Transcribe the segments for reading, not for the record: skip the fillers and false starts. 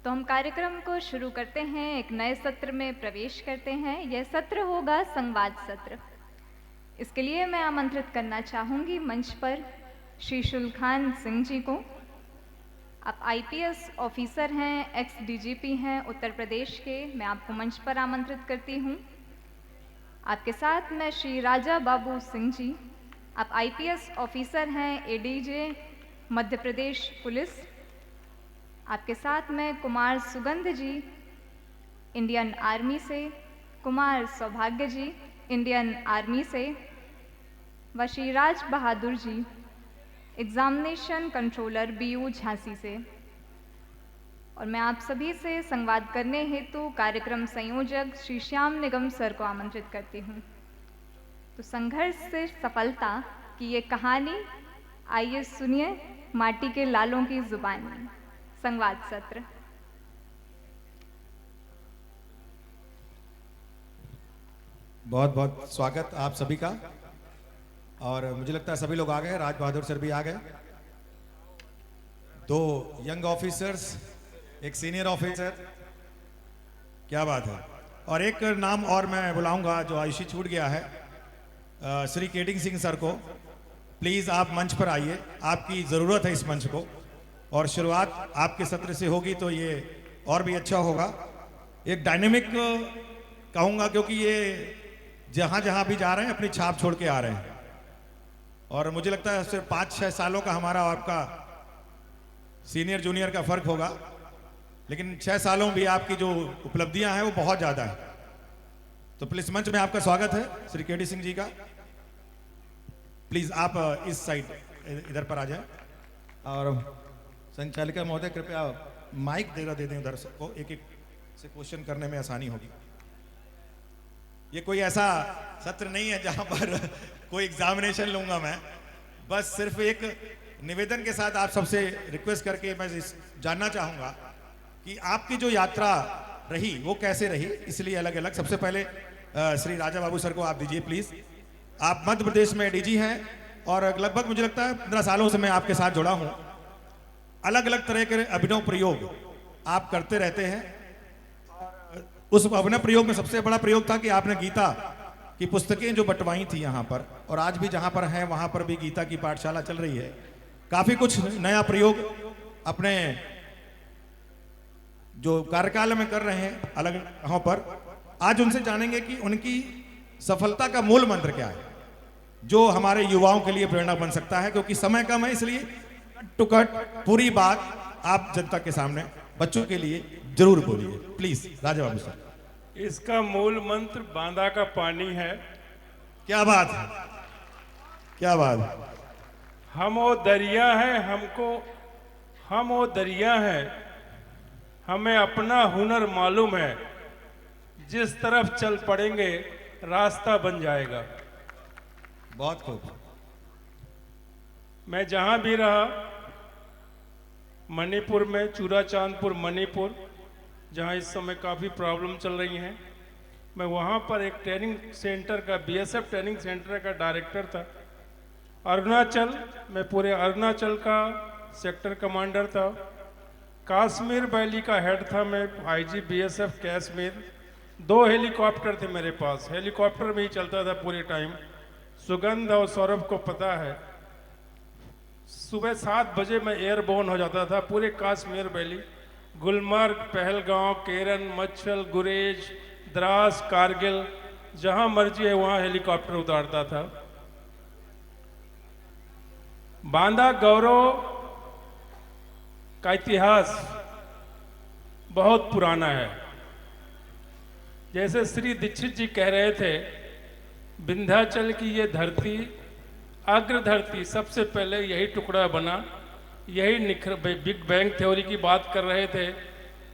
तो हम कार्यक्रम को शुरू करते हैं, एक नए सत्र में प्रवेश करते हैं। यह सत्र होगा संवाद सत्र। इसके लिए मैं आमंत्रित करना चाहूँगी मंच पर श्री शुल्खान सिंह जी को। आप आईपीएस ऑफिसर हैं, एक्स डीजीपी हैं उत्तर प्रदेश के। मैं आपको मंच पर आमंत्रित करती हूँ। आपके साथ मैं श्री राजा बाबू सिंह जी, आप आईपीएस ऑफिसर हैं, एडीजे मध्य प्रदेश पुलिस। आपके साथ में कुमार सुगंध जी, इंडियन आर्मी से, कुमार सौभाग्य जी, इंडियन आर्मी से, व श्री राज बहादुर जी, एग्जामिनेशन कंट्रोलर बीयू झांसी से। और मैं आप सभी से संवाद करने हेतु कार्यक्रम संयोजक श्री श्याम निगम सर को आमंत्रित करती हूँ। तो संघर्ष से सफलता की ये कहानी, आइए सुनिए माटी के लालों की जुबानी। संवाद सत्र। बहुत बहुत स्वागत आप सभी का। और मुझे लगता है सभी लोग आ गए, राज बहादुर सर भी आ गए। 2 यंग ऑफिसर्स, एक सीनियर ऑफिसर, क्या बात है। और एक नाम और मैं बुलाऊंगा जो आयुषी छूट गया है, श्री केटिंग सिंह सर को। प्लीज आप मंच पर आइए, आपकी जरूरत है इस मंच को, और शुरुआत आपके सत्र से होगी तो ये और भी अच्छा होगा। एक डायनेमिक कहूंगा, क्योंकि ये जहां जहां भी जा रहे हैं अपनी छाप छोड़ के आ रहे हैं। और मुझे लगता है सिर्फ 5-6 सालों का हमारा और आपका सीनियर जूनियर का फर्क होगा, लेकिन 6 सालों भी आपकी जो उपलब्धियां हैं वो बहुत ज्यादा है। तो प्लीज मंच में आपका स्वागत है श्री केटी सिंह जी का। प्लीज आप इस साइड इधर पर आ जाए। और संचालिका महोदय कृपया माइक दे दें उधर सबको, एक एक से क्वेश्चन करने में आसानी होगी। ये कोई ऐसा सत्र नहीं है जहां पर कोई एग्जामिनेशन लूंगा मैं, बस सिर्फ एक निवेदन के साथ आप सबसे रिक्वेस्ट करके मैं जानना चाहूंगा कि आपकी जो यात्रा रही वो कैसे रही, इसलिए अलग अलग। सबसे पहले श्री राजा बाबू सर को आप दीजिए प्लीज। आप मध्य प्रदेश में डीजी हैं और लगभग मुझे लगता है 15 सालों से मैं आपके साथ जुड़ा हूं। अलग अलग तरह के अभिनव प्रयोग आप करते रहते हैं। उस अभिनव प्रयोग में सबसे बड़ा प्रयोग था कि आपने गीता की पुस्तकें जो बंटवाई थी यहाँ पर, और आज भी जहाँ पर हैं वहाँ पर भी गीता की पाठशाला चल रही है। काफी कुछ नया प्रयोग अपने जो कार्यकाल में कर रहे हैं अलग यहाँ पर। आज उनसे जानेंगे कि उनकी सफलता का मूल मंत्र क्या है, जो हमारे युवाओं के लिए प्रेरणा बन सकता है। क्योंकि समय कम है, इसलिए टू कट पूरी बात आप जनता के सामने बच्चों के लिए जरूर बोलिए। Please Raja Babu sir. इसका मूल मंत्र बांदा का पानी है। क्या बात है, क्या बात है। हम वो दरिया है, हम वो दरिया है, हमें अपना हुनर मालूम है, जिस तरफ चल पड़ेंगे रास्ता बन जाएगा। बहुत खूब। मैं जहां भी रहा, मणिपुर में, चूराचांदपुर मणिपुर, जहां इस समय काफ़ी प्रॉब्लम चल रही हैं, मैं वहां पर एक ट्रेनिंग सेंटर का, बीएसएफ ट्रेनिंग सेंटर का डायरेक्टर था। अरुणाचल में पूरे अरुणाचल का सेक्टर कमांडर था। कश्मीर वैली का हेड था मैं, आईजी बीएसएफ कश्मीर। 2 हेलीकॉप्टर थे मेरे पास, हेलीकॉप्टर में ही चलता था पूरे टाइम। सुगंध और सौरभ को पता है, सुबह 7 बजे मैं एयरबोर्न हो जाता था पूरे कश्मीर वैली, गुलमर्ग, पहलगांव, केरन, मच्छल, गुरेज, द्रास, कारगिल, जहां मर्जी है वहां हेलीकॉप्टर उतारता था। बांदा गौरव का इतिहास बहुत पुराना है। जैसे श्री दीक्षित जी कह रहे थे, विंध्याचल की ये धरती, अग्र धरती, सबसे पहले यही टुकड़ा बना, यही निखर। बिग बैंग थ्योरी की बात कर रहे थे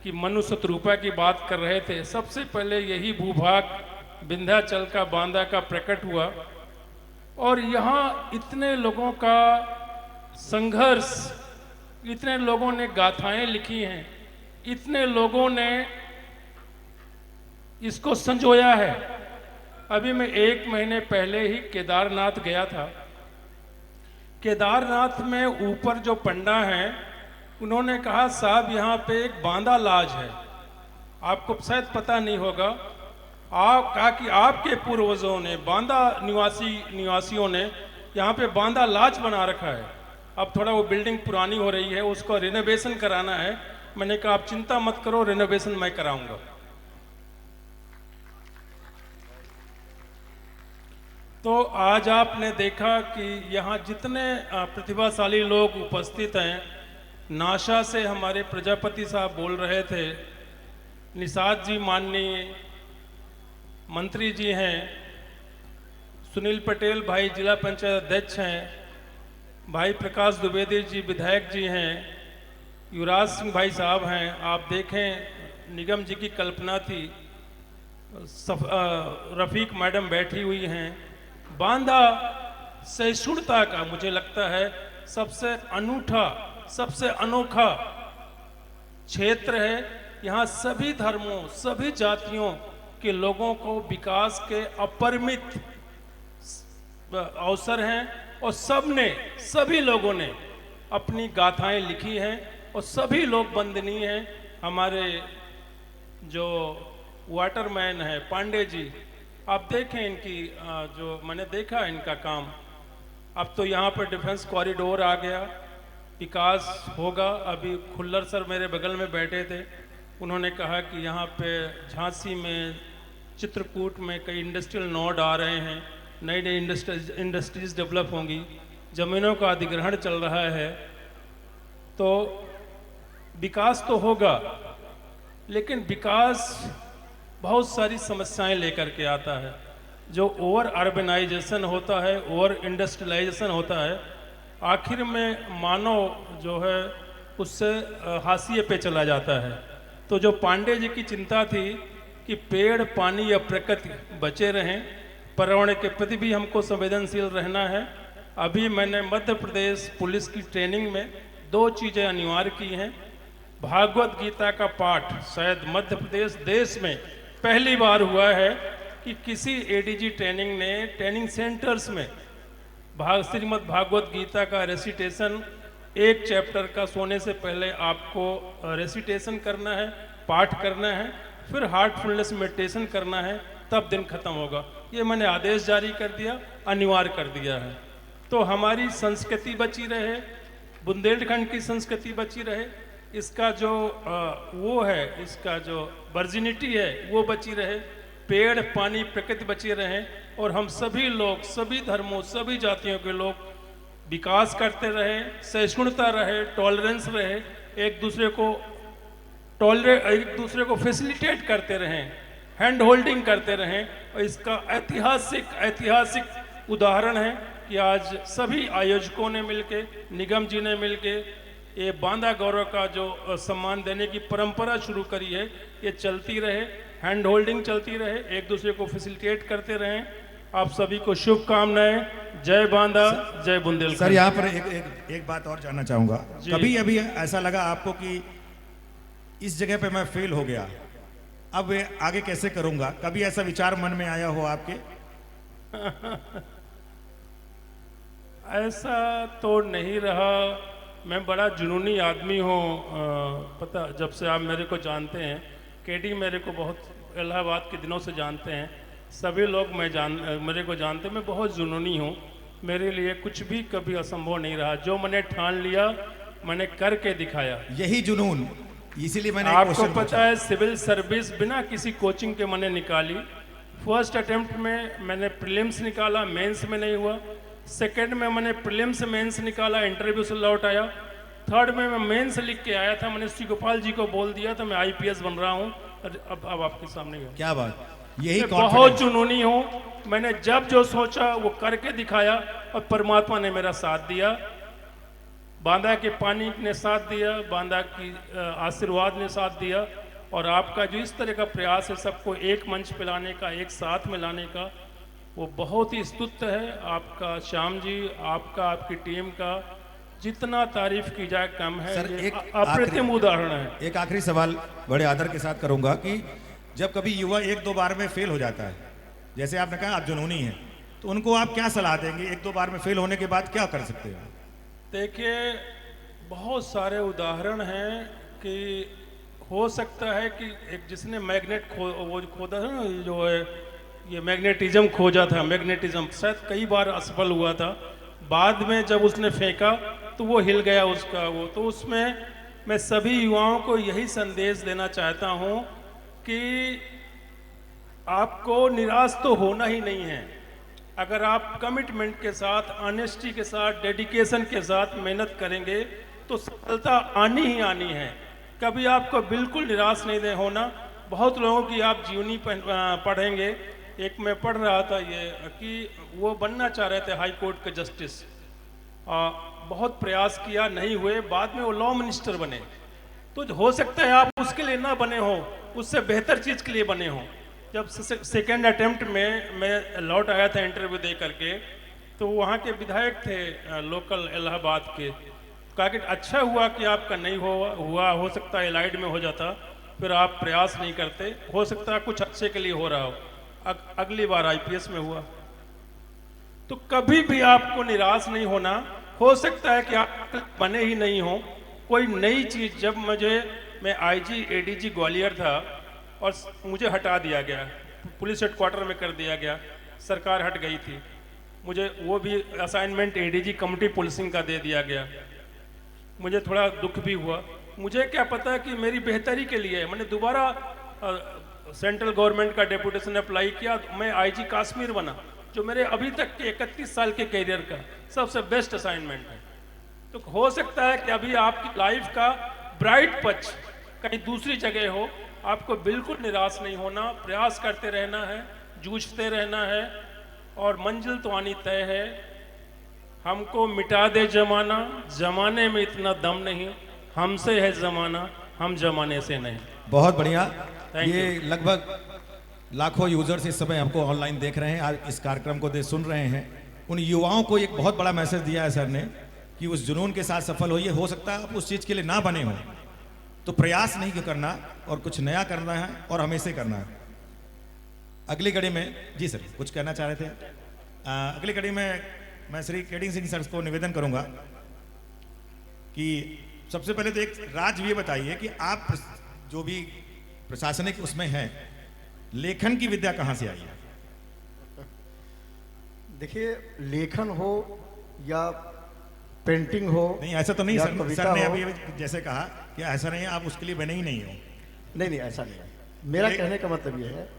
कि मनु शत्रुपा की बात कर रहे थे। सबसे पहले यही भूभाग विंध्याचल का, बांदा का प्रकट हुआ। और यहाँ इतने लोगों का संघर्ष, इतने लोगों ने गाथाएं लिखी हैं, इतने लोगों ने इसको संजोया है। अभी मैं 1 महीने पहले ही केदारनाथ गया था। केदारनाथ में ऊपर जो पंडा हैं उन्होंने कहा साहब यहाँ पे एक बांदा लाज है, आपको शायद पता नहीं होगा। आप कहा कि आपके पूर्वजों ने बांदा निवासियों ने यहाँ पे बांदा लाज बना रखा है। अब थोड़ा वो बिल्डिंग पुरानी हो रही है, उसको रिनोवेशन कराना है। मैंने कहा आप चिंता मत करो, रिनोवेशन मैं कराऊंगा। तो आज आपने देखा कि यहाँ जितने प्रतिभाशाली लोग उपस्थित हैं, नाशा से हमारे प्रजापति साहब बोल रहे थे, निषाद जी माननीय मंत्री जी हैं, सुनील पटेल भाई जिला पंचायत अध्यक्ष हैं, भाई प्रकाश द्विवेदी जी विधायक जी हैं, युवराज सिंह भाई साहब हैं। आप देखें निगम जी की कल्पना थी, रफीक मैडम बैठी हुई हैं। बांदा सहिष्णुता का मुझे लगता है सबसे अनूठा, सबसे अनोखा क्षेत्र है। यहाँ सभी धर्मों, सभी जातियों के लोगों को विकास के अपरिमित अवसर हैं और सभी लोगों ने अपनी गाथाएं लिखी हैं और सभी लोग वंदनीय हैं। हमारे जो वाटरमैन है पांडे जी, आप देखें इनकी जो मैंने देखा इनका काम। अब तो यहाँ पर डिफेंस कॉरिडोर आ गया, विकास होगा। अभी खुल्लर सर मेरे बगल में बैठे थे, उन्होंने कहा कि यहाँ पे झांसी में, चित्रकूट में कई इंडस्ट्रियल नोड आ रहे हैं, नई नई इंडस्ट्रीज डेवलप होंगी, ज़मीनों का अधिग्रहण चल रहा है। तो विकास तो होगा, लेकिन विकास बहुत सारी समस्याएं लेकर के आता है। जो ओवर अर्बनाइजेशन होता है, ओवर इंडस्ट्रियलाइजेशन होता है, आखिर में मानव जो है उससे हाशिए पे चला जाता है। तो जो पांडे जी की चिंता थी कि पेड़, पानी या प्रकृति बचे रहें, पर्यावरण के प्रति भी हमको संवेदनशील रहना है। अभी मैंने मध्य प्रदेश पुलिस की ट्रेनिंग में 2 चीज़ें अनिवार्य की हैं। भागवत गीता का पाठ शायद मध्य प्रदेश देश में पहली बार हुआ है कि किसी एडीजी ट्रेनिंग ने ट्रेनिंग सेंटर्स में श्रीमद् भागवत गीता का रेसिटेशन, एक चैप्टर का सोने से पहले आपको रेसिटेशन करना है, पाठ करना है, फिर हार्टफुलनेस मेडिटेशन करना है, तब दिन खत्म होगा। ये मैंने आदेश जारी कर दिया, अनिवार्य कर दिया है। तो हमारी संस्कृति बची रहे, बुंदेलखंड की संस्कृति बची रहे, इसका जो वो है, इसका जो वर्जिनिटी है वो बची रहे, पेड़, पानी, प्रकृति बची रहे और हम सभी लोग, सभी धर्मों, सभी जातियों के लोग विकास करते रहे, सहिष्णुता रहे, टॉलरेंस रहे, एक दूसरे को फैसिलिटेट करते रहें, हैंड होल्डिंग करते रहें। और इसका ऐतिहासिक उदाहरण है कि आज सभी आयोजकों ने मिलके, निगम जी ने मिलके ये बांदा गौरव का जो सम्मान देने की परंपरा शुरू करी है, ये चलती रहे, हैंड होल्डिंग चलती रहे, एक दूसरे को फैसिलिटेट करते रहें। आप सभी को शुभकामनाएं। जय बांदा, जय बुंदेलखंड। सर यहाँ पर एक बात और जानना चाहूंगा, कभी अभी ऐसा लगा आपको कि इस जगह पे मैं फेल हो गया, अब आगे कैसे करूंगा? कभी ऐसा विचार मन में आया हो आपके? ऐसा तो नहीं रहा। मैं बड़ा जुनूनी आदमी हूँ। पता, जब से आप मेरे को जानते हैं, केडी मेरे को बहुत इलाहाबाद के दिनों से जानते हैं, सभी लोग मेरे को जानते हैं। मैं बहुत जुनूनी हूँ, मेरे लिए कुछ भी कभी असंभव नहीं रहा। जो मैंने ठान लिया मैंने करके दिखाया। यही जुनून, इसीलिए मैंने आपको पता है सिविल सर्विस बिना किसी कोचिंग के मैंने निकाली। फर्स्ट अटेम्प्ट में मैंने प्रीलिम्स निकाला, मेंस में नहीं हुआ। सेकंड में मैंने प्रीलिम्स मेंस निकाला, इंटरव्यू से लौट आया। थर्ड में मैं मेंस लिख के आया था, मैंने श्री गोपाल जी को बोल दिया था मैं आईपीएस बन रहा हूँ। अब आपके सामने है। क्या बात, यही बहुत जुनूनी हूँ। मैंने जब जो सोचा वो करके दिखाया और परमात्मा ने मेरा साथ दिया। बांदा के पानी ने साथ दिया, बांदा की आशीर्वाद ने साथ दिया, और आपका जो इस तरह का प्रयास है सबको एक मंच पे लाने का, एक साथ में लाने का, वो बहुत ही स्तुत्य है। आपका श्याम जी, आपका, आपकी टीम का जितना तारीफ की जाए कम है। सर, एक अप्रतिम उदाहरण है। एक आखिरी सवाल बड़े आदर के साथ करूंगा कि जब कभी युवा 1-2 बार में फेल हो जाता है, जैसे आपने कहा आप जुनूनी हैं, तो उनको आप क्या सलाह देंगे? 1-2 बार में फेल होने के बाद क्या कर सकते हैं? देखिए, बहुत सारे उदाहरण हैं कि हो सकता है कि एक जिसने मैग्नेट वो खोदा था ना, जो है ये मैग्नेटिज्म खोजा था, मैग्नेटिज्म शायद कई बार असफल हुआ था, बाद में जब उसने फेंका तो वो हिल गया उसका वो। तो उसमें मैं सभी युवाओं को यही संदेश देना चाहता हूँ कि आपको निराश तो होना ही नहीं है। अगर आप कमिटमेंट के साथ, ऑनेस्टी के साथ, डेडिकेशन के साथ मेहनत करेंगे तो सफलता आनी ही आनी है। कभी आपको बिल्कुल निराश नहीं होना। बहुत लोगों की आप जीवनी पढ़ेंगे। एक मैं पढ़ रहा था ये कि वो बनना चाह रहे थे हाई कोर्ट के जस्टिस, बहुत प्रयास किया, नहीं हुए, बाद में वो लॉ मिनिस्टर बने। तो हो सकता है आप उसके लिए ना बने हो, उससे बेहतर चीज़ के लिए बने हो। जब सेकेंड अटेम्प्ट में मैं लौट आया था इंटरव्यू दे करके, तो वहाँ के विधायक थे लोकल इलाहाबाद के, कहा कि अच्छा हुआ कि आपका नहीं हुआ, हो सकता है एलाइड में हो जाता, फिर आप प्रयास नहीं करते, हो सकता है कुछ अच्छे के लिए हो रहा हो, अगली बार आईपीएस में हुआ। तो कभी भी आपको निराश नहीं होना। हो सकता है कि आप बने ही नहीं हो कोई नई चीज़। जब मैं आईजी एडीजी ग्वालियर था और मुझे हटा दिया गया, पुलिस हेडक्वार्टर में कर दिया गया, सरकार हट गई थी, मुझे वो भी असाइनमेंट एडीजी कमिटी पुलिसिंग का दे दिया गया। मुझे थोड़ा दुख भी हुआ। मुझे क्या पता कि मेरी बेहतरी के लिए मैंने दोबारा सेंट्रल गवर्नमेंट का डेपुटेशन अप्लाई किया, मैं आईजी कश्मीर बना, जो मेरे अभी तक के 31 साल के कैरियर का सबसे बेस्ट असाइनमेंट है। तो हो सकता है कि अभी आपकी लाइफ का ब्राइट पक्ष कहीं दूसरी जगह हो। आपको बिल्कुल निराश नहीं होना, प्रयास करते रहना है, जूझते रहना है, और मंजिल तो आनी तय है। हमको मिटा दे जमाना, जमाने में इतना दम नहीं, हमसे है जमाना, हम जमाने से नहीं। बहुत बढ़िया। Thank ये लगभग लाखों यूजर्स इस समय हमको ऑनलाइन देख रहे हैं, आज इस कार्यक्रम को सुन रहे हैं। उन युवाओं को एक बहुत बड़ा मैसेज दिया है सर ने कि उस जुनून के साथ सफल होइए। हो सकता है आप उस चीज़ के लिए ना बने हो, तो प्रयास नहीं क्यों करना और कुछ नया करना है और हमेशा करना है। अगली कड़ी में जी सर कुछ कहना चाह रहे थे। अगली कड़ी में मैं श्री केडिंग सिंह सर को निवेदन करूंगा कि सबसे पहले तो एक राज ये बताइए कि आप जो भी प्रशासनिक उसमें हैं, लेखन की विद्या कहाँ से आई है? देखिए, लेखन हो या पेंटिंग हो, नहीं ऐसा तो नहीं या सर, कविता सर ने हो। अभी जैसे कहा कि ऐसा नहीं है, आप उसके लिए बने ही नहीं हो। नहीं ऐसा नहीं है। मेरा कहने का मतलब ये है,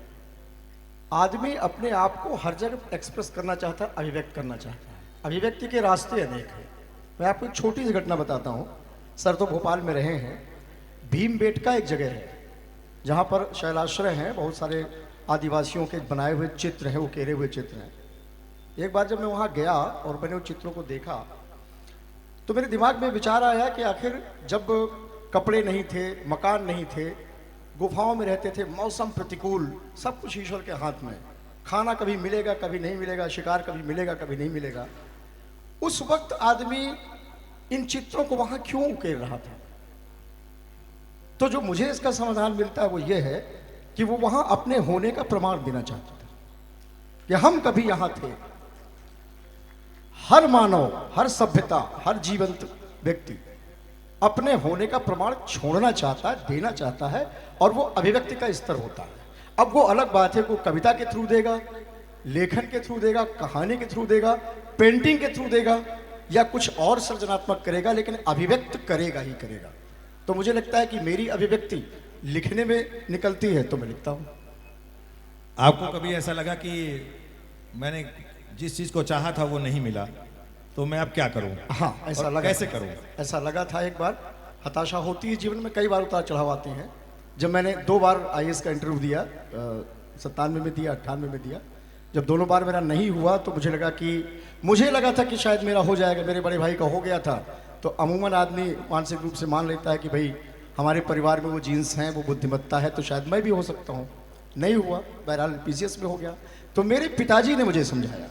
आदमी अपने आप को हर जगह एक्सप्रेस करना चाहता है, अभिव्यक्त करना चाहता है। अभिव्यक्ति के रास्ते अनेक हैं। मैं आपको एक छोटी सी घटना बताता हूँ। सर तो भोपाल में रहे हैं। भीमबेटका एक जगह है जहाँ पर शैलाश्रय हैं, बहुत सारे आदिवासियों के बनाए हुए चित्र हैं, उकेरे हुए चित्र हैं। एक बार जब मैं वहाँ गया और मैंने उन चित्रों को देखा तो मेरे दिमाग में विचार आया कि आखिर जब कपड़े नहीं थे, मकान नहीं थे, गुफाओं में रहते थे, मौसम प्रतिकूल, सब कुछ ईश्वर के हाथ में, खाना कभी मिलेगा कभी नहीं मिलेगा, शिकार कभी मिलेगा कभी नहीं मिलेगा, उस वक्त आदमी इन चित्रों को वहां क्यों उकेर रहा था? तो जो मुझे इसका समाधान मिलता है वो ये है कि वो वहां अपने होने का प्रमाण देना चाहता था कि हम कभी यहां थे। हर मानव, हर सभ्यता, हर जीवंत व्यक्ति अपने होने का प्रमाण छोड़ना चाहता है, देना चाहता है, और वो अभिव्यक्ति का स्तर होता है। अब वो अलग बात है, वो कविता के थ्रू देगा, लेखन के थ्रू देगा, कहानी के थ्रू देगा, पेंटिंग के थ्रू देगा, या कुछ और सृजनात्मक करेगा, लेकिन अभिव्यक्त करेगा ही करेगा। तो मुझे लगता है कि मेरी अभिव्यक्ति लिखने में निकलती है तो मैं लिखता हूं। आपको कभी ऐसा लगा कि मैंने जिस चीज को चाहा था वो नहीं मिला, तो मैं अब क्या करूं? हाँ, ऐसा और लगा। कैसे करूं? ऐसा लगा था एक बार। हताशा होती है जीवन में, कई बार उतार चढ़ाव आते हैं। जब मैंने 2 बार आईएएस का इंटरव्यू दिया, 97 में दिया, 98 में दिया, जब दोनों बार मेरा नहीं हुआ तो मुझे लगा था कि शायद मेरा हो जाएगा। मेरे बड़े भाई का हो गया था। तो अमूमन आदमी मानसिक रूप से मान लेता है कि भाई हमारे परिवार में वो जीन्स हैं, वो बुद्धिमत्ता है, तो शायद मैं भी हो सकता हूँ। नहीं हुआ, बहरहाल पीसीएस में हो गया। तो मेरे पिताजी ने मुझे समझाया।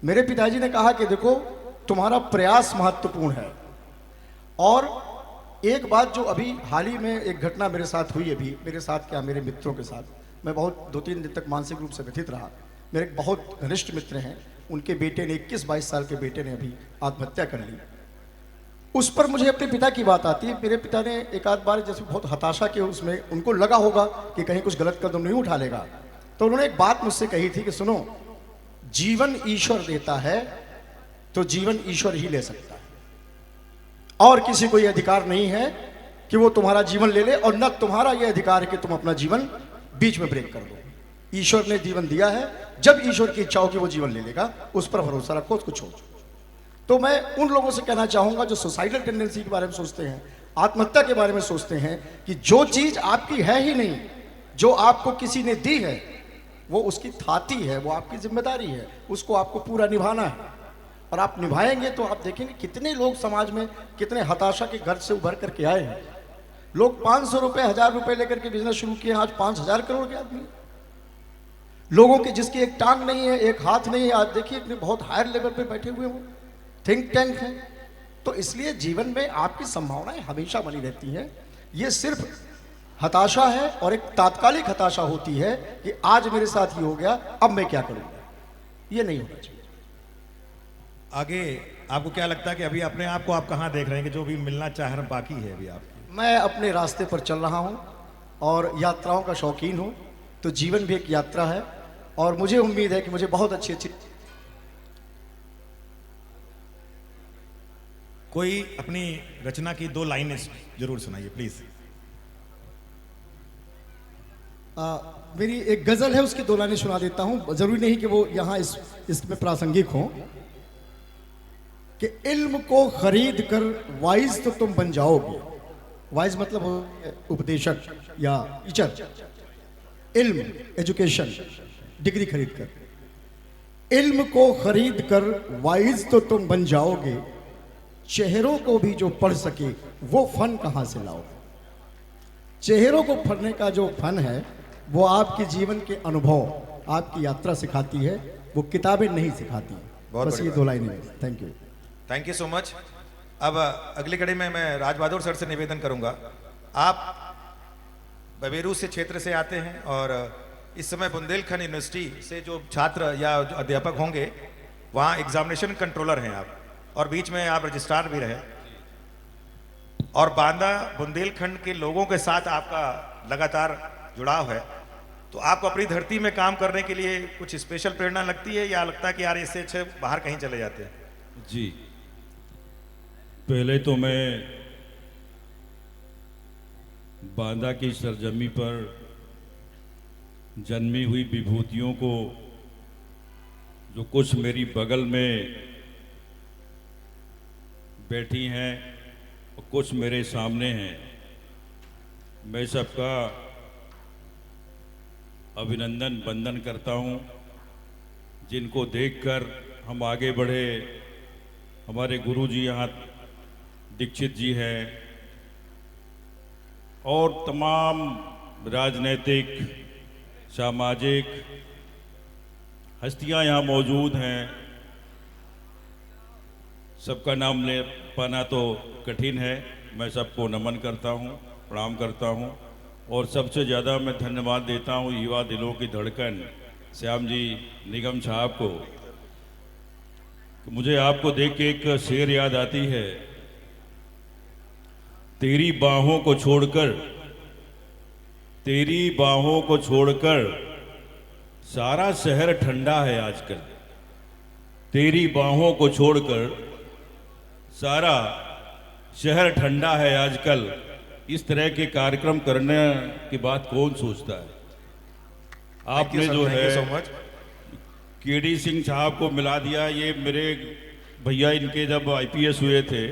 मेरे पिताजी ने कहा कि देखो, तुम्हारा प्रयास महत्वपूर्ण है। और एक बात जो अभी हाल ही में एक घटना मेरे साथ हुई, अभी मेरे साथ क्या, मेरे मित्रों के साथ, मैं बहुत 2-3 दिन तक मानसिक रूप से व्यथित रहा। मेरे एक बहुत घनिष्ठ मित्र हैं, उनके बेटे ने, 21-22 साल के बेटे ने अभी आत्महत्या कर ली। उस पर मुझे अपने पिता की बात आती है। मेरे पिता ने एक आध बार जैसे बहुत हताशा के उसमें उनको लगा होगा कि कहीं कुछ गलत कदम नहीं उठा लेगा, तो उन्होंने एक बात मुझसे कही थी कि सुनो, जीवन ईश्वर देता है तो जीवन ईश्वर ही ले सकता है, और किसी को यह अधिकार नहीं है कि वो तुम्हारा जीवन ले ले, और न तुम्हारा यह अधिकार है कि तुम अपना जीवन बीच में ब्रेक कर दो। ईश्वर ने जीवन दिया है, जब ईश्वर की इच्छा होगी वो जीवन ले लेगा, उस पर भरोसा रखो, उसको छोड़ो। तो मैं उन लोगों से कहना चाहूंगा जो सुसाइडल टेंडेंसी के बारे में सोचते हैं, आत्महत्या के बारे में सोचते हैं, कि जो चीज आपकी है ही नहीं, जो आपको किसी ने दी है, वो उसकी थाती है, वो आपकी जिम्मेदारी है, उसको आपको पूरा निभाना है। और आप निभाएंगे तो आप देखेंगे कितने लोग समाज में कितने हताशा के घर से उभर करके आए हैं। लोग 500 रुपए 1000 रुपए लेकर के बिजनेस शुरू किए, आज 5000 करोड़ के आदमी। लोगों के जिसकी एक टांग नहीं है, एक हाथ नहीं है, आज देखिए इतने बहुत हायर लेवल पे बैठे हुए हो, थिंक टैंक है। तो इसलिए जीवन में आपकी संभावनाएं हमेशा बनी रहती हैं। ये सिर्फ हताशा है, और एक तात्कालिक हताशा होती है कि आज मेरे साथ ये हो गया, अब मैं क्या करूंगा। ये नहीं होना चाहिए। आगे आपको क्या लगता है कि अभी अपने आप को आप कहाँ देख रहे हैं कि जो भी मिलना चाह रहे हैं बाकी है अभी आपकी? मैं अपने रास्ते पर चल रहा हूं और यात्राओं का शौकीन हूं, तो जीवन भी एक यात्रा है, और मुझे उम्मीद है कि मुझे बहुत अच्छी कोई अपनी रचना की 2 लाइनें जरूर सुनाइए प्लीज। मेरी एक गजल है, उसकी 2 लाइनें सुना देता हूं। जरूरी नहीं कि वो यहाँ इसमें प्रासंगिक हो। कि इल्म को खरीद कर वाइज तो तुम बन जाओगे। वाइज मतलब उपदेशक या टीचर। इल्म एजुकेशन, डिग्री खरीद कर। इल्म को खरीद कर वाइज तो तुम बन जाओगे, चेहरों को भी जो पढ़ सके वो फन कहां से लाओगे। चेहरों को पढ़ने का जो फन है वो आपके जीवन के अनुभव, आपकी यात्रा सिखाती है, वो किताबें नहीं सिखाती। बस ये 2 लाइनें। Thank you. Thank you so much. अब अगली कड़ी में मैं राज बहादुर सर से निवेदन करूंगा। आप बवेरू से क्षेत्र से आते हैं और इस समय बुंदेलखंड यूनिवर्सिटी से जो छात्र या जो अध्यापक होंगे वहाँ एग्जामिनेशन कंट्रोलर हैं आप, और बीच में आप रजिस्ट्रार भी रहे, और बांदा बुंदेलखंड के लोगों के साथ आपका लगातार जुड़ाव है। तो आपको अपनी धरती में काम करने के लिए कुछ स्पेशल प्रेरणा लगती है, या लगता है कि यार इससे अच्छे बाहर कहीं चले जाते हैं? जी, पहले तो मैं बांदा की सरजमी पर जन्मी हुई विभूतियों को, जो कुछ मेरी बगल में बैठी हैं और कुछ मेरे सामने हैं, मैं सबका अभिनंदन वंदन करता हूं। जिनको देखकर हम आगे बढ़े, हमारे गुरुजी यहाँ दीक्षित जी हैं, और तमाम राजनीतिक सामाजिक हस्तियां यहाँ मौजूद हैं। सबका नाम ले पाना तो कठिन है। मैं सबको नमन करता हूँ, प्रणाम करता हूँ, और सबसे ज़्यादा मैं धन्यवाद देता हूँ युवा दिलों की धड़कन श्याम जी निगम साहब को। मुझे आपको देख के एक शेर याद आती है, तेरी बाहों को छोड़कर, तेरी बाहों को छोड़कर सारा शहर ठंडा है आजकल। तेरी बाहों को छोड़कर सारा शहर ठंडा है आजकल। इस तरह के कार्यक्रम करने की बात कौन सोचता है? आपने जो है केडी सिंह साहब को मिला दिया। ये मेरे भैया, इनके जब आईपीएस हुए थे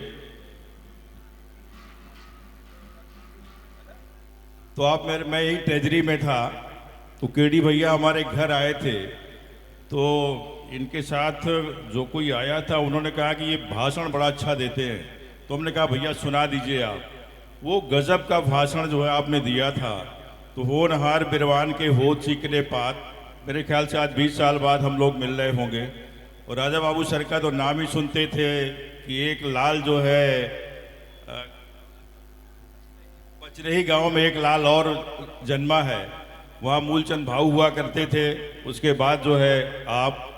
तो मैं यही ट्रेजरी में था, तो केडी भैया हमारे घर आए थे, तो इनके साथ जो कोई आया था उन्होंने कहा कि ये भाषण बड़ा अच्छा देते हैं। तो हमने कहा भैया सुना दीजिए आप। वो गजब का भाषण जो है आपने दिया था। तो होनहार बिरवान के हो चीकने पात, मेरे ख्याल से आज 20 साल बाद हम लोग मिल रहे होंगे। और राजा बाबू सर का तो नाम ही सुनते थे कि एक लाल जो है पचरही गांव में एक लाल और जन्मा है, वहाँ मूलचंद भाऊ हुआ करते थे। उसके बाद जो है आप,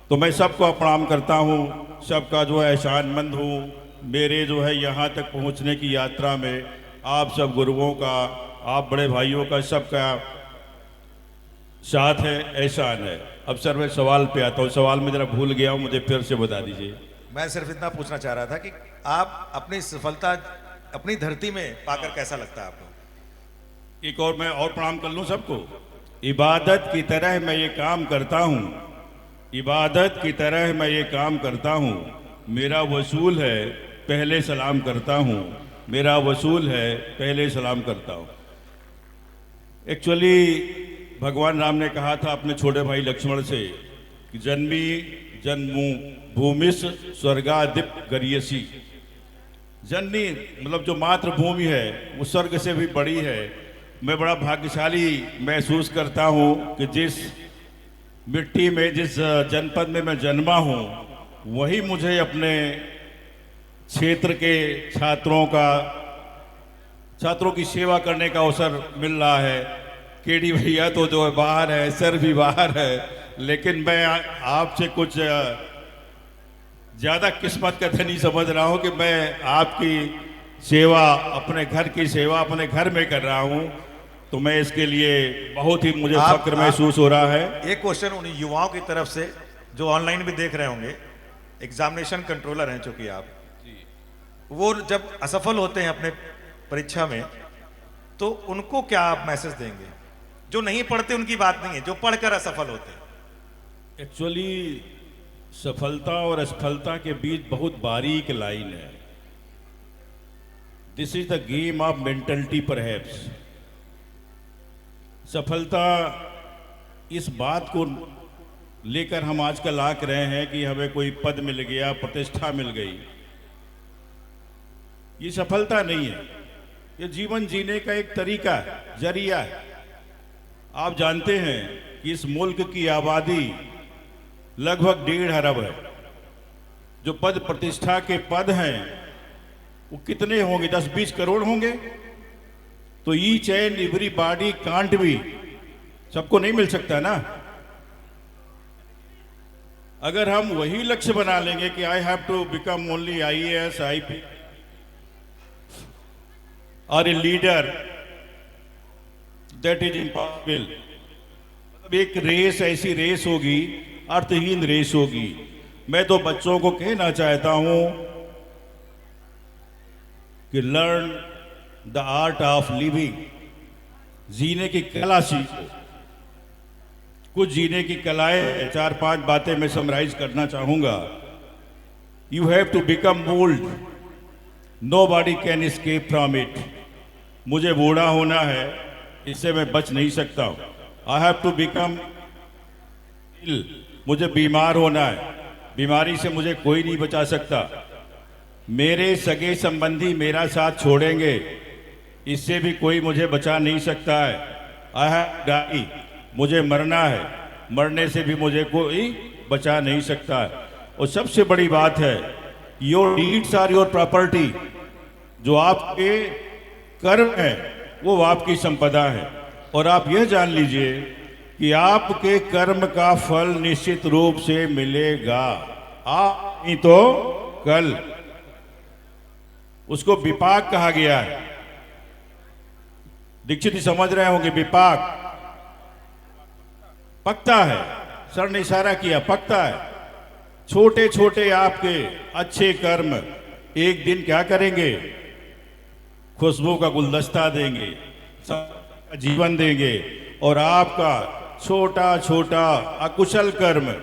तो मैं सबको प्रणाम करता हूँ, सबका जो है एहसानमंद हूँ। मेरे जो है यहाँ तक पहुँचने की यात्रा में आप सब गुरुओं का, आप बड़े भाइयों का, सबका साथ है, एहसान है। अब सर मैं सवाल पे आता हूँ, सवाल में जरा भूल गया हूँ, मुझे फिर से बता दीजिए। मैं सिर्फ इतना पूछना चाह रहा था कि आप अपनी सफलता अपनी धरती में पाकर कैसा लगता है आपको? एक और मैं और प्रणाम कर लूँ सबको। इबादत की तरह मैं ये काम करता हूँ, इबादत की तरह मैं ये काम करता हूँ, मेरा वसूल है पहले सलाम करता हूँ, मेरा वसूल है पहले सलाम करता हूँ। एक्चुअली भगवान राम ने कहा था अपने छोटे भाई लक्ष्मण से कि जन्मी जन्मू भूमिस स्वर्गादिप गरियसी। जननी मतलब जो मातृभूमि है वो स्वर्ग से भी बड़ी है। मैं बड़ा भाग्यशाली महसूस करता हूँ कि जिस मिट्टी में, जिस जनपद में मैं जन्मा हूँ, वही मुझे अपने क्षेत्र के छात्रों की सेवा करने का अवसर मिल रहा है। केडी भैया तो जो है बाहर है, सर भी बाहर है, लेकिन मैं आपसे कुछ ज़्यादा किस्मत का धनी समझ रहा हूँ कि मैं आपकी सेवा, अपने घर की सेवा अपने घर में कर रहा हूँ। तो मैं इसके लिए बहुत ही मुझे फक्र महसूस हो रहा है। एक क्वेश्चन उन युवाओं की तरफ से जो ऑनलाइन भी देख रहे होंगे, एग्जामिनेशन कंट्रोलर हैं चूंकि आप, वो जब असफल होते हैं अपने परीक्षा में, तो उनको क्या आप मैसेज देंगे? जो नहीं पढ़ते उनकी बात नहीं है, जो पढ़कर असफल होते हैं। एक्चुअली सफलता और असफलता के बीच बहुत बारीक लाइन है। This is the game of mentality perhaps. सफलता इस बात को लेकर हम आजकल आक रहे हैं कि हमें कोई पद मिल गया, प्रतिष्ठा मिल गई। ये सफलता नहीं है, ये जीवन जीने का एक तरीका है, जरिया है। आप जानते हैं कि इस मुल्क की आबादी लगभग 1.5 अरब है। जो पद प्रतिष्ठा के पद हैं वो कितने होंगे? 10-20 करोड़ होंगे। तो each and every body can't be, सबको नहीं मिल सकता ना। अगर हम वही लक्ष्य बना लेंगे कि I have to become only IAS, IP और a leader, that is impossible. एक रेस, ऐसी रेस होगी, अर्थहीन रेस होगी। मैं तो बच्चों को कहना चाहता हूं कि learn the art of living, जीने की कला सीखो। कुछ जीने की कलाएं, 4-5 बातें मैं समराइज करना चाहूंगा। You have to become bold, nobody can escape from it. मुझे बूढ़ा होना है, इससे मैं बच नहीं सकता हूं। आई हैव टू बिकम इल, मुझे बीमार होना है, बीमारी से मुझे कोई नहीं बचा सकता। मेरे सगे संबंधी मेरा साथ छोड़ेंगे, इससे भी कोई मुझे बचा नहीं सकता है। आई हैव डाई, मुझे मरना है, मरने से भी मुझे कोई बचा नहीं सकता है। और सबसे बड़ी बात है, your deeds are your property. जो आपके कर्म है वो आपकी संपदा है। और आप यह जान लीजिए कि आपके कर्म का फल निश्चित रूप से मिलेगा, आप नहीं तो कल। उसको विपाक कहा गया है। दीक्षित जी समझ रहे होंगे, विपाक पकता है। सर ने इशारा किया, पकता है। छोटे छोटे आपके अच्छे कर्म एक दिन क्या करेंगे? खुशबू का गुलदस्ता देंगे, जीवन देंगे। और आपका छोटा छोटा अकुशल कर्म,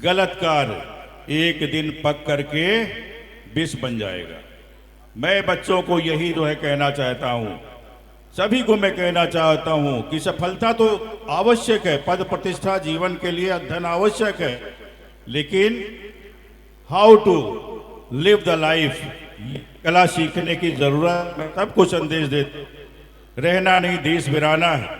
गलत कार्य एक दिन पक करके विष बन जाएगा। मैं बच्चों को यही जो है कहना चाहता हूं, सभी को मैं कहना चाहता हूं कि सफलता तो आवश्यक है, पद प्रतिष्ठा जीवन के लिए अध्ययन आवश्यक है, लेकिन how to live the life, कला सीखने की जरूरत है। सबको संदेश देते, रहना नहीं देश बिराना है।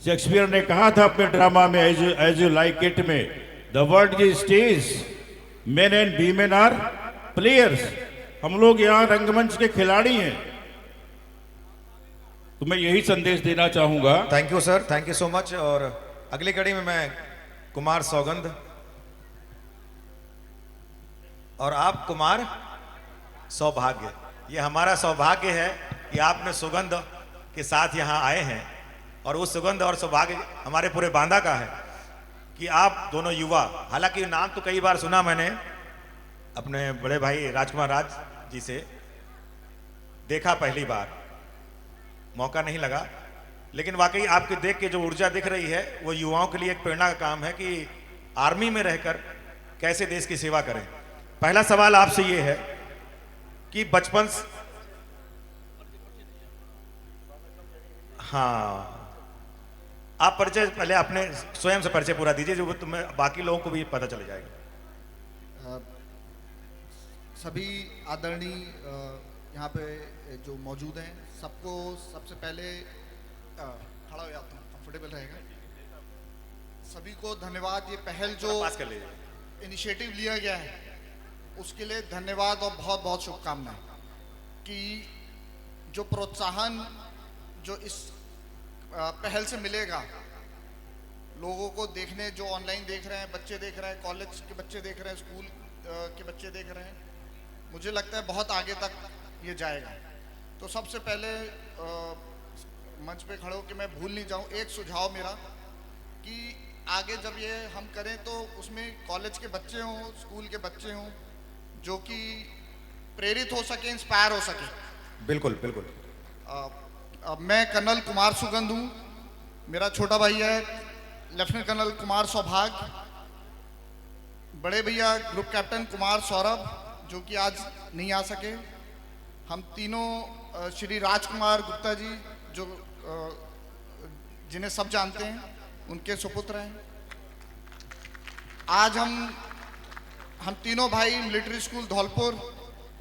शेक्सपियर ने कहा था अपने ड्रामा में एज यू लाइक इट में, the world is stage, men and women are players. हम लोग यहाँ रंगमंच के खिलाड़ी हैं। तो मैं यही संदेश देना चाहूंगा। Thank you sir, thank you so much. और अगली कड़ी में मैं कुमार सौगंध, और आप कुमार सौभाग्य। ये हमारा सौभाग्य है कि आपने सुगंध के साथ यहाँ आए हैं, और उस सुगंध और सौभाग्य हमारे पूरे बांदा का है कि आप दोनों युवा, हालांकि नाम तो कई बार सुना मैंने अपने बड़े भाई राजकुमार राज जी से, देखा पहली बार, मौका नहीं लगा, लेकिन वाकई आपके देख के जो ऊर्जा दिख रही है वो युवाओं के लिए एक प्रेरणा का काम है कि आर्मी में रहकर कैसे देश की सेवा करें। पहला सवाल आपसे ये है कि बचपन हाँ, आप परिचय पहले अपने स्वयं से परिचय पूरा दीजिए, जो तुम्हें बाकी लोगों को भी पता चल जाएगा। सभी आदरणीय यहाँ पे जो मौजूद हैं, सबको सबसे पहले खड़ा हो जाता हूँ, कंफर्टेबल रहेगा। सभी को धन्यवाद। ये पहल जो पास कर लीजिए, इनिशिएटिव लिया गया है उसके लिए धन्यवाद और बहुत बहुत शुभकामनाएं। कि जो प्रोत्साहन जो इस पहल से मिलेगा लोगों को, देखने जो ऑनलाइन देख रहे हैं, बच्चे देख रहे हैं, कॉलेज के बच्चे देख रहे हैं, स्कूल के बच्चे देख रहे हैं, मुझे लगता है बहुत आगे तक ये जाएगा। तो सबसे पहले मंच पे खड़े होकर मैं भूल नहीं जाऊं, एक सुझाव मेरा कि आगे जब ये हम करें तो उसमें कॉलेज के बच्चे हों, स्कूल के बच्चे हों, जो कि प्रेरित हो सके, इंस्पायर हो सके। बिल्कुल बिल्कुल। मैं कर्नल कुमार सुगंध हूँ, मेरा छोटा भाई है लेफ्टिनेंट कर्नल कुमार सौभाग्य, बड़े भैया ग्रुप कैप्टन कुमार सौरभ जो कि आज नहीं आ सके, हम तीनों श्री राजकुमार गुप्ता जी जो जिन्हें सब जानते हैं, उनके सुपुत्र हैं। आज हम तीनों भाई मिलिट्री स्कूल धौलपुर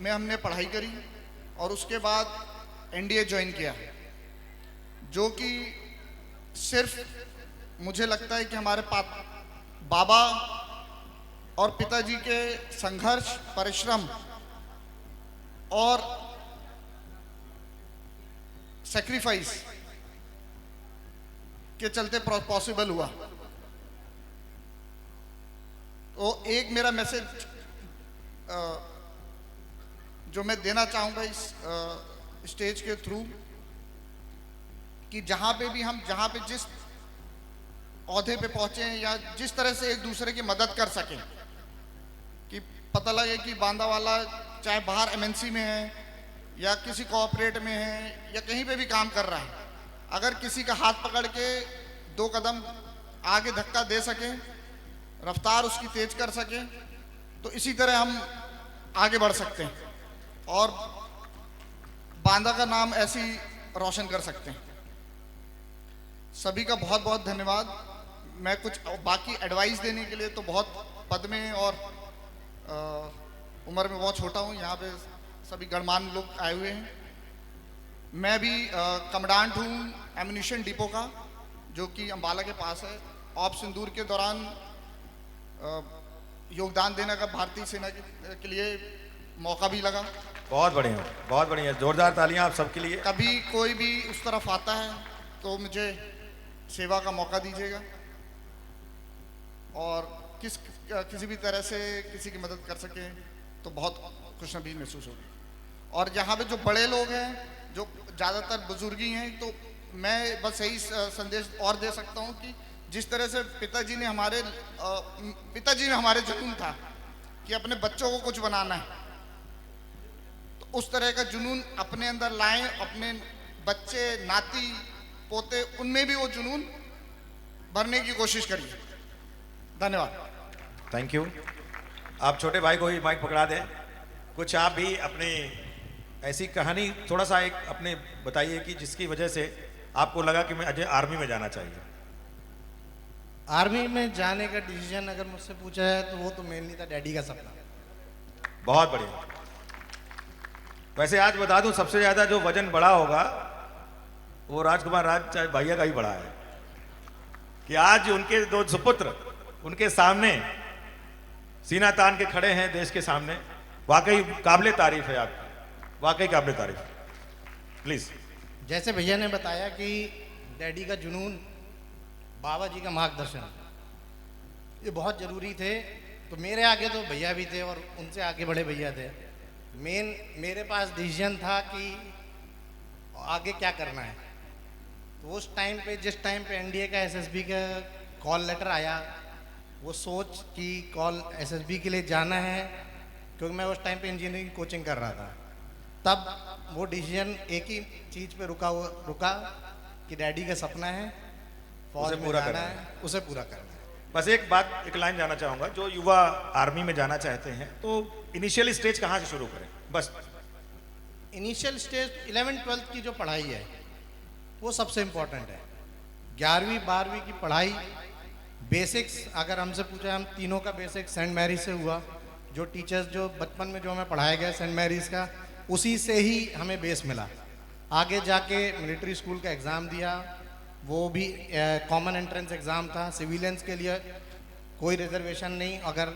में हमने पढ़ाई करी और उसके बाद एनडीए ज्वाइन किया, जो कि सिर्फ मुझे लगता है कि हमारे बाबा और पिताजी के संघर्ष, परिश्रम और सैक्रिफाइस के चलते पॉसिबल हुआ। तो एक मेरा मैसेज जो मैं देना चाहूँगा इस स्टेज के थ्रू, कि जहाँ पे भी हम जहाँ पे जिस औहदे पे पहुँचे हैं या जिस तरह से एक दूसरे की मदद कर सकें, कि पता लगे कि बांदा वाला चाहे बाहर एमएनसी में है या किसी कोऑपरेट में है या कहीं पे भी काम कर रहा है, अगर किसी का हाथ पकड़ के 2 कदम आगे धक्का दे सके, रफ्तार उसकी तेज कर सके, तो इसी तरह हम आगे बढ़ सकते हैं और बांदा का नाम ऐसे ही रोशन कर सकते हैं। सभी का बहुत बहुत धन्यवाद। मैं कुछ बाकी एडवाइस देने के लिए तो बहुत पद में और उम्र में बहुत छोटा हूँ, यहाँ पे सभी गणमान्य लोग आए हुए हैं। मैं भी कमांडेंट हूँ एम्यूनिशन डिपो का, जो कि अंबाला के पास है। ऑप सिंदूर के दौरान योगदान देने का भारतीय सेना के लिए मौका भी लगा। बहुत बढ़िया, बहुत बढ़िया, जोरदार तालियां आप सबके लिए। कभी कोई भी उस तरफ आता है तो मुझे सेवा का मौका दीजिएगा और किसी भी तरह से किसी की मदद कर सके तो बहुत खुशनसीबी महसूस होगी। और यहाँ पे जो बड़े लोग हैं, जो ज़्यादातर बुजुर्गी हैं, तो मैं बस यही संदेश और दे सकता हूँ कि जिस तरह से पिताजी में हमारे जुनून था कि अपने बच्चों को कुछ बनाना है, तो उस तरह का जुनून अपने अंदर लाएं, अपने बच्चे, नाती, पोते, उनमें भी वो जुनून भरने की कोशिश करिए। धन्यवाद। Thank you. आप छोटे भाई को ही माइक पकड़ा दें, कुछ आप भी अपनी ऐसी कहानी थोड़ा सा एक अपने बताइए कि जिसकी वजह से आपको लगा कि मैं अजय आर्मी में जाना चाहिए। आर्मी में जाने का डिसीजन अगर मुझसे पूछा है तो वो तो मेनली था डैडी का सपना। बहुत बढ़िया। वैसे आज बता दूं, सबसे ज्यादा जो वजन बढ़ा होगा वो राजकुमार राज चाहे भैया का ही बढ़ा है, कि आज उनके 2 सुपुत्र उनके सामने सीना तान के खड़े हैं देश के सामने। वाकई काबिले तारीफ है आपकी, वाकई काबिले तारीफ। प्लीज। जैसे भैया ने बताया कि डैडी का जुनून, बाबा जी का मार्गदर्शन, ये बहुत ज़रूरी थे। तो मेरे आगे तो भैया भी थे और उनसे आगे बड़े भैया थे, मेन मेरे पास डिसीजन था कि आगे क्या करना है। तो उस टाइम पे, जिस टाइम पे एनडीए का एसएसबी का कॉल लेटर आया, वो सोच कि कॉल एसएसबी के लिए जाना है, क्योंकि मैं उस टाइम पे इंजीनियरिंग की कोचिंग कर रहा था, तब वो डिसीजन एक ही चीज़ पे रुका कि डैडी का सपना है फौज उसे में पूरा जाना करना है, उसे पूरा करना है। बस एक बात, एक लाइन जानना चाहूंगा, जो युवा आर्मी में जाना चाहते हैं तो इनिशियल स्टेज कहाँ से शुरू करें? बस इनिशियल स्टेज 11th-12th की जो पढ़ाई है वो सबसे इम्पोर्टेंट है। 11वीं 12वीं की पढ़ाई बेसिक्स, अगर हमसे पूछा, हम तीनों का बेसिक सेंट मैरीज से हुआ। जो टीचर्स, जो बचपन में जो हमें पढ़ाया गया सेंट मैरीज का, उसी से ही हमें बेस मिला। आगे जाके मिलिट्री स्कूल का एग्ज़ाम दिया, वो भी कॉमन एंट्रेंस एग्ज़ाम था। सिविलियंस के लिए कोई रिजर्वेशन नहीं, अगर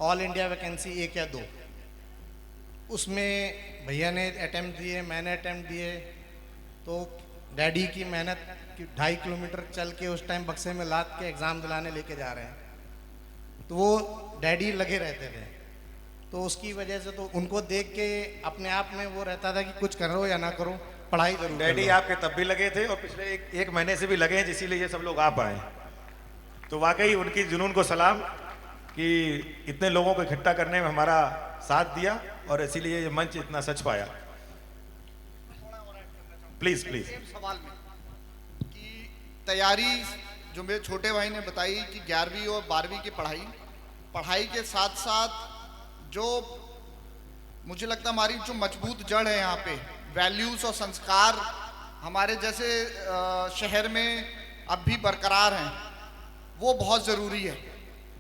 ऑल इंडिया वैकेंसी 1 या 2, उसमें भैया ने अटेम्प्ट दिए, मैंने अटेम्प्ट दिए। तो डैडी की मेहनत कि 2.5 किलोमीटर चल के उस टाइम बक्से में लाद के एग्ज़ाम दिलाने लेके जा रहे हैं, तो वो डैडी लगे रहते थे। तो उसकी वजह से तो उनको देख के अपने आप में वो रहता था कि कुछ करो या ना करो, पढ़ाई जरूर डैडी करो। आपके तब भी लगे थे और पिछले एक महीने से भी लगे हैं, इसीलिए ये सब लोग आ पाए। तो वाकई उनकी जुनून को सलाम कि इतने लोगों को इकट्ठा करने में हमारा साथ दिया और इसीलिए ये मंच इतना सच पाया। Please please. सेम सवाल में कि तैयारी जो मेरे छोटे भाई ने बताई कि 11वीं और 12वीं की पढ़ाई के साथ साथ जो मुझे लगता है हमारी जो मजबूत जड़ है यहाँ पे, वैल्यूज और संस्कार हमारे जैसे शहर में अब भी बरकरार हैं, वो बहुत ज़रूरी है।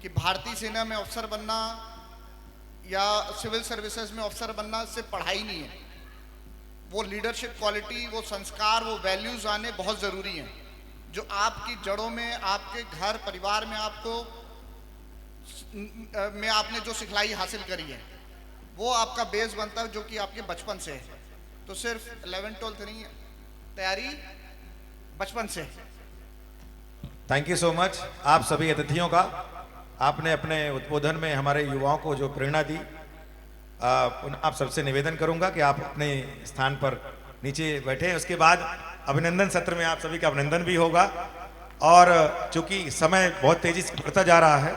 कि भारतीय सेना में अफसर बनना या सिविल सर्विसेज में अफसर बनना सिर्फ पढ़ाई नहीं है, वो लीडरशिप क्वालिटी, वो संस्कार, वो वैल्यूज आने बहुत ज़रूरी हैं, जो आपकी जड़ों में, आपके घर परिवार में आपने जो सिखलाई हासिल करी है, वो आपका बेस बनता है, जो कि आपके बचपन से है। तो सिर्फ 11th-12th नहीं है, तैयारी बचपन से। थैंक यू सो मच आप सभी अतिथियों का। आपने अपने उद्बोधन में हमारे युवाओं को जो प्रेरणा दी, आप सबसे निवेदन करूंगा कि आप अपने स्थान पर नीचे बैठे। उसके बाद अभिनंदन सत्र में आप सभी का अभिनंदन भी होगा। और चूंकि समय बहुत तेजी से बढ़ता जा रहा है,